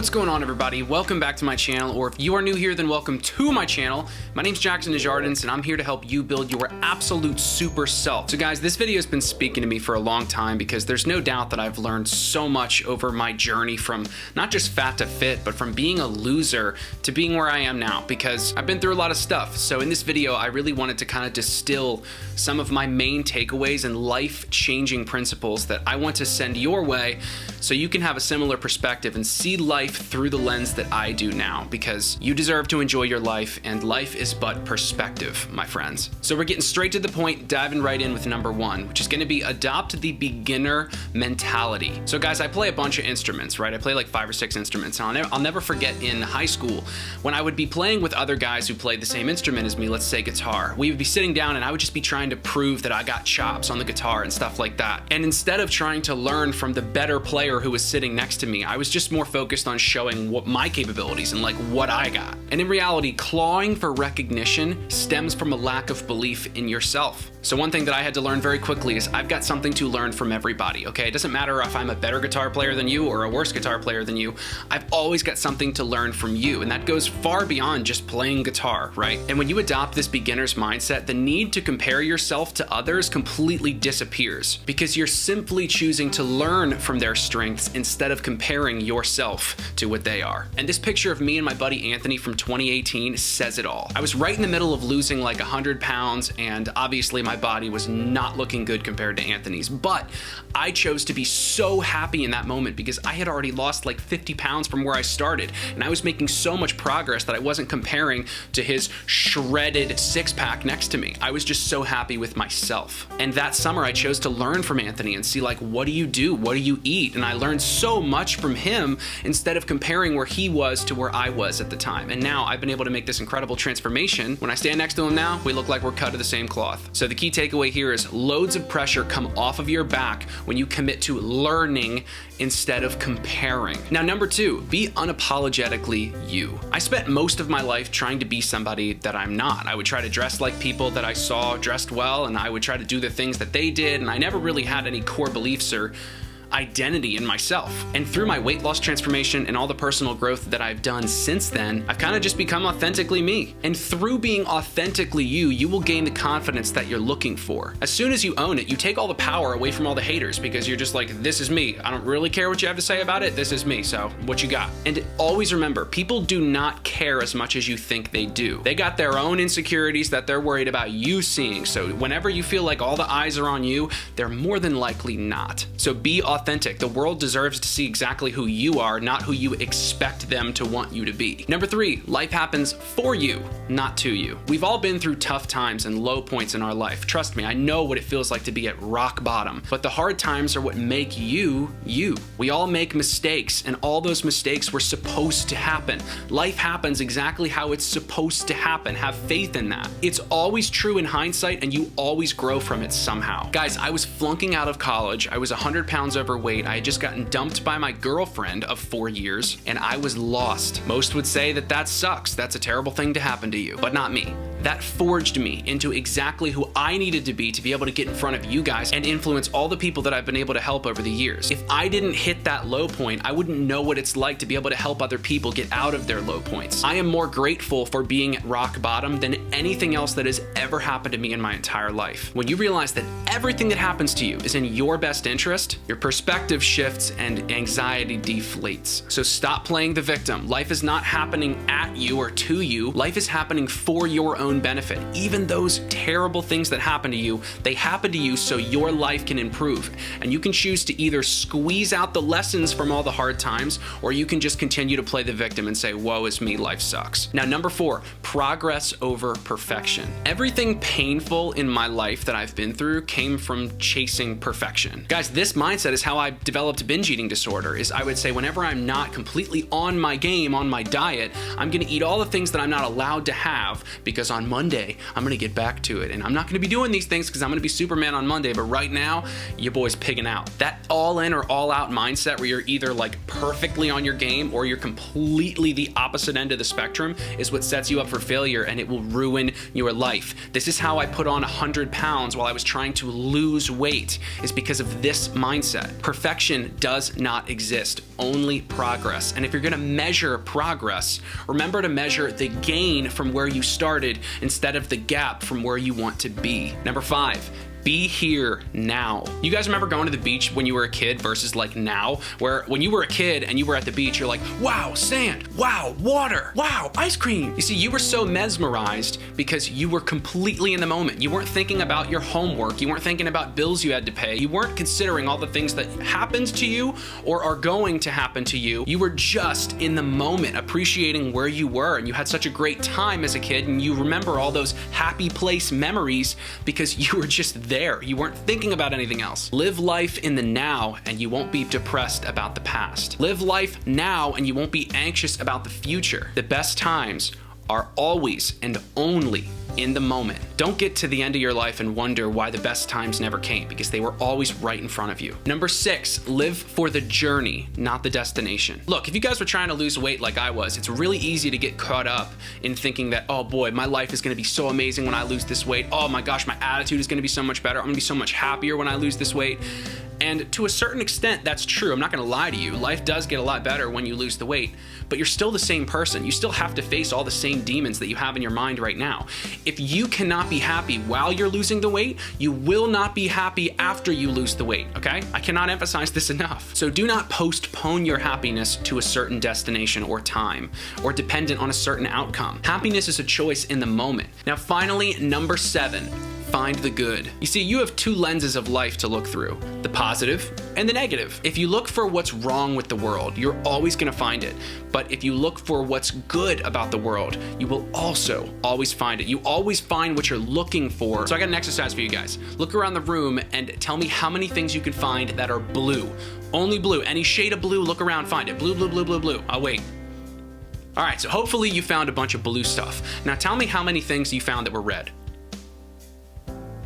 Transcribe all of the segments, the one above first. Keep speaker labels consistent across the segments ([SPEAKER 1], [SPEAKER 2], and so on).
[SPEAKER 1] What's going on, everybody? Welcome back to my channel, or if you are new here, then welcome to my channel. My name's Jackson Desjardins, and I'm here to help you build your absolute super self. So guys, this video has been speaking to me for a long time because there's no doubt that I've learned so much over my journey from not just fat to fit, but from being a loser to being where I am now, because I've been through a lot of stuff. So in this video, I really wanted to kind of distill some of my main takeaways and life-changing principles that I want to send your way so you can have a similar perspective and see life through the lens that I do now, because you deserve to enjoy your life, and life is but perspective, my friends. So we're getting straight to the point, diving right in with number one, which is going to be adopt the beginner mentality. So guys, I play a bunch of instruments, right? I play like 5 or 6 instruments, and I'll never forget in high school when I would be playing with other guys who played the same instrument as me, let's say guitar. We would be sitting down and I would just be trying to prove that I got chops on the guitar and stuff like that. And instead of trying to learn from the better player who was sitting next to me, I was just more focused on showing what my capabilities and like what I got. And in reality, clawing for recognition stems from a lack of belief in yourself. So one thing that I had to learn very quickly is I've got something to learn from everybody, okay? It doesn't matter if I'm a better guitar player than you or a worse guitar player than you. I've always got something to learn from you, and that goes far beyond just playing guitar, right? And when you adopt this beginner's mindset, the need to compare yourself to others completely disappears, because you're simply choosing to learn from their strengths instead of comparing yourself to what they are. And this picture of me and my buddy Anthony from 2018 says it all. I was right in the middle of losing like 100 pounds, and obviously my body was not looking good compared to Anthony's, but I chose to be so happy in that moment because I had already lost like 50 pounds from where I started, and I was making so much progress that I wasn't comparing to his shredded six-pack next to me. I was just so happy with myself. And that summer I chose to learn from Anthony and see like, what do you do? What do you eat? And I learned so much from him instead of comparing where he was to where I was at the time. And now I've been able to make this incredible transformation. When I stand next to him now, we look like we're cut of the same cloth. So the key takeaway here is loads of pressure come off of your back when you commit to learning instead of comparing. Now, number 2, be unapologetically you. I spent most of my life trying to be somebody that I'm not. I would try to dress like people that I saw dressed well, and I would try to do the things that they did, and I never really had any core beliefs or identity in myself. And through my weight loss transformation and all the personal growth that I've done since then, I've kind of just become authentically me. And through being authentically you, you will gain the confidence that you're looking for. As soon as you own it, you take all the power away from all the haters, because you're just like, this is me. I don't really care what you have to say about it. This is me. So what you got? And always remember, people do not care as much as you think they do. They got their own insecurities that they're worried about you seeing. So whenever you feel like all the eyes are on you, they're more than likely not. So be authentic. The world deserves to see exactly who you are, not who you expect them to want you to be. Number 3, life happens for you, not to you. We've all been through tough times and low points in our life. Trust me, I know what it feels like to be at rock bottom, but the hard times are what make you, you. We all make mistakes, and all those mistakes were supposed to happen. Life happens exactly how it's supposed to happen. Have faith in that. It's always true in hindsight, and you always grow from it somehow. Guys, I was flunking out of college. I was 100 pounds overweight. I had just gotten dumped by my girlfriend of 4 years, and I was lost. Most would say that that sucks. That's a terrible thing to happen to you, but not me. That forged me into exactly who I needed to be able to get in front of you guys and influence all the people that I've been able to help over the years. If I didn't hit that low point, I wouldn't know what it's like to be able to help other people get out of their low points. I am more grateful for being at rock bottom than anything else that has ever happened to me in my entire life. When you realize that everything that happens to you is in your best interest, your perspective shifts and anxiety deflates. So stop playing the victim. Life is not happening at you or to you. Life is happening for your own benefit. Even those terrible things that happen to you, they happen to you so your life can improve. And you can choose to either squeeze out the lessons from all the hard times, or you can just continue to play the victim and say, woe is me, life sucks. Now, number 4, progress over perfection. Everything painful in my life that I've been through came from chasing perfection. Guys, this mindset is how I developed binge eating disorder. Is I would say whenever I'm not completely on my game, on my diet, I'm gonna eat all the things that I'm not allowed to have, because on Monday, I'm gonna get back to it. And I'm not gonna be doing these things because I'm gonna be Superman on Monday, but right now, your boy's pigging out. That all in or all out mindset where you're either like perfectly on your game or you're completely the opposite end of the spectrum is what sets you up for failure, and it will ruin your life. This is how I put on 100 pounds while I was trying to lose weight, is because of this mindset. Perfection does not exist, only progress. And if you're gonna measure progress, remember to measure the gain from where you started instead of the gap from where you want to be. Number 5, be here now. You guys remember going to the beach when you were a kid versus like now, where when you were a kid and you were at the beach, you're like, wow, sand, wow, water, wow, ice cream. You see, you were so mesmerized because you were completely in the moment. You weren't thinking about your homework. You weren't thinking about bills you had to pay. You weren't considering all the things that happened to you or are going to happen to you. You were just in the moment, appreciating where you were, and you had such a great time as a kid, and you remember all those happy place memories because you were just there. You weren't thinking about anything else. Live life in the now and you won't be depressed about the past. Live life now and you won't be anxious about the future. The best times are always and only in the moment. Don't get to the end of your life and wonder why the best times never came, because they were always right in front of you. Number 6, live for the journey, not the destination. Look, if you guys were trying to lose weight like I was, it's really easy to get caught up in thinking that, oh boy, my life is gonna be so amazing when I lose this weight. Oh my gosh, my attitude is gonna be so much better. I'm gonna be so much happier when I lose this weight. And to a certain extent, that's true. I'm not gonna lie to you. Life does get a lot better when you lose the weight, but you're still the same person. You still have to face all the same demons that you have in your mind right now. If you cannot be happy while you're losing the weight, you will not be happy after you lose the weight, okay? I cannot emphasize this enough. So do not postpone your happiness to a certain destination or time, or dependent on a certain outcome. Happiness is a choice in the moment. Now finally, number 7, find the good. You see, you have 2 lenses of life to look through, the positive and the negative. If you look for what's wrong with the world, you're always gonna find it. But if you look for what's good about the world, you will also always find it. You always find what you're looking for. So I got an exercise for you guys. Look around the room and tell me how many things you can find that are blue. Only blue. Any shade of blue, look around, find it. Blue, blue, blue, blue, blue. I'll wait. All right, so hopefully you found a bunch of blue stuff. Now tell me how many things you found that were red.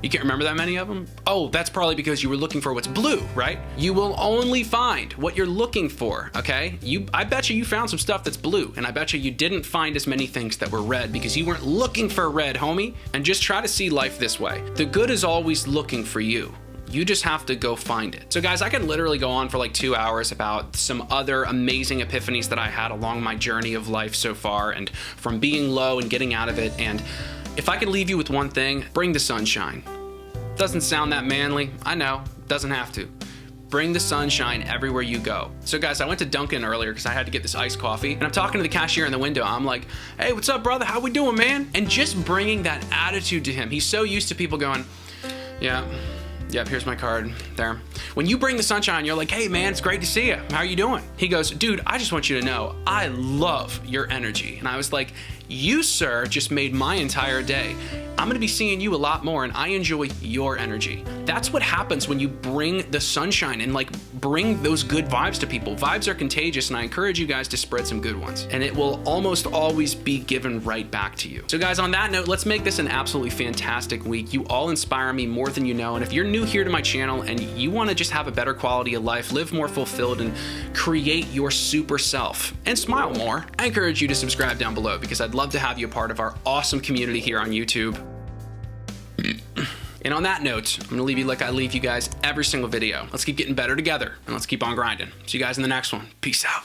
[SPEAKER 1] You can't remember that many of them? Oh, that's probably because you were looking for what's blue, right? You will only find what you're looking for, okay? I bet you found some stuff that's blue, and I bet you didn't find as many things that were red because you weren't looking for red, homie. And just try to see life this way. The good is always looking for you. You just have to go find it. So guys, I could literally go on for like 2 hours about some other amazing epiphanies that I had along my journey of life so far, and from being low and getting out of it. And if I could leave you with one thing, bring the sunshine. Doesn't sound that manly, I know, doesn't have to. Bring the sunshine everywhere you go. So guys, I went to Dunkin' earlier because I had to get this iced coffee, and I'm talking to the cashier in the window. I'm like, hey, what's up, brother? How we doing, man? And just bringing that attitude to him. He's so used to people going, yeah, yep, here's my card, there. When you bring the sunshine, you're like, hey man, it's great to see you. How are you doing? He goes, dude, I just want you to know, I love your energy. And I was like, you, sir, just made my entire day. I'm gonna be seeing you a lot more, and I enjoy your energy. That's what happens when you bring the sunshine and like bring those good vibes to people. Vibes are contagious, and I encourage you guys to spread some good ones, and it will almost always be given right back to you. So guys, on that note, let's make this an absolutely fantastic week. You all inspire me more than you know, and if you're new here to my channel and you wanna just have a better quality of life, live more fulfilled, and create your super self, and smile more, I encourage you to subscribe down below because I'd love to have you a part of our awesome community here on YouTube. And on that note, I'm gonna leave you like I leave you guys every single video. Let's keep getting better together, and let's keep on grinding. See you guys in the next one. Peace out.